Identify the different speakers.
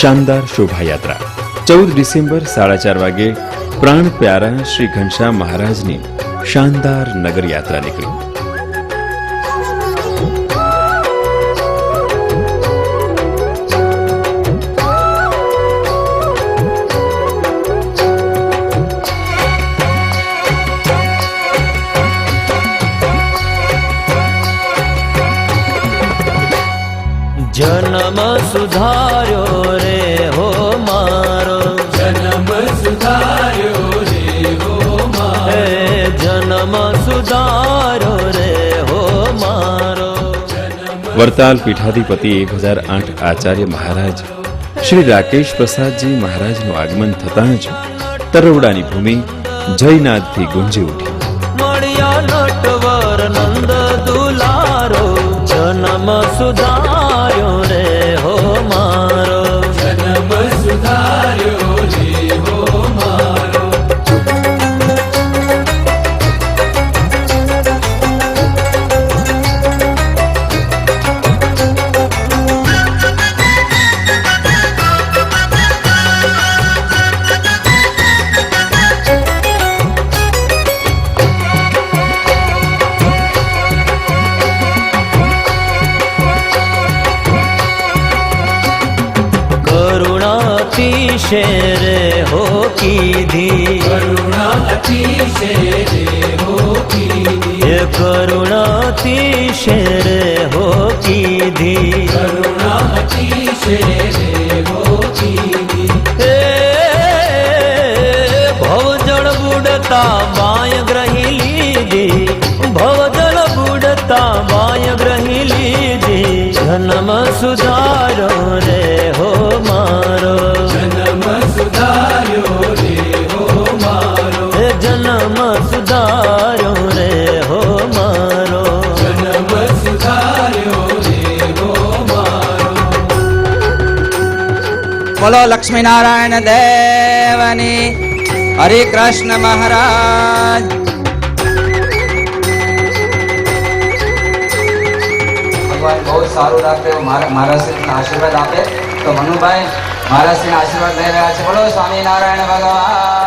Speaker 1: શાનદાર શોભાયાત્રા 14 ડિસેમ્બર 4:30 વાગે પ્રાણ પ્યારા શ્રી ઘનશ્યામ મહારાજની શાનદાર નગર યાત્રા નીકળી.
Speaker 2: જન્મ સુધાર્યો રે હો મારો,
Speaker 3: જન્મ સુધાર્યો રે હો મારો,
Speaker 2: હે જન્મ સુધાર્યો રે હો મારો.
Speaker 1: વરતાલ પીઠાધિપતિ 1008 આચાર્ય મહારાજ શ્રી રાકેશ પ્રસાદજી મહારાજનું આગમન થતાં જ તરવડાની ભૂમિ જયનાદથી ગુંજી ઉઠી.
Speaker 2: મળ્યા નટવર નંદ દુલારો, જન્મ સુધાર્યો રે હો મારો,
Speaker 3: જન્મ સુધાર્યો રે હો મારો.
Speaker 2: शेरे हो कीधी,
Speaker 3: करुणाती शेरे हो कीधी,
Speaker 2: ये करुणाती शेरे हो कीधी,
Speaker 3: करुणाती शेरे हो कीधी.
Speaker 2: भवजल बुडता बाय ग्रही लीधी, भवजल बुडता बाय ग्रही लीधी. जन्म सुधारो रे हो मारो,
Speaker 3: जन्म सुधार्यो रे हो मारो,
Speaker 2: जन्म सुधारो रे हो मारो,
Speaker 3: जन्म सुधार्यो रे हो मारो.
Speaker 4: बोलो लक्ष्मी नारायण देवनी, हरे कृष्ण महाराज. ભગવાન બહુ સારું રાખે, મારા શ્રી આશીર્વાદ આપે. તો મનુભાઈ મારા શ્રી આશીર્વાદ લઈ રહ્યા છે. બોલો સ્વામિનારાયણ ભગવાન.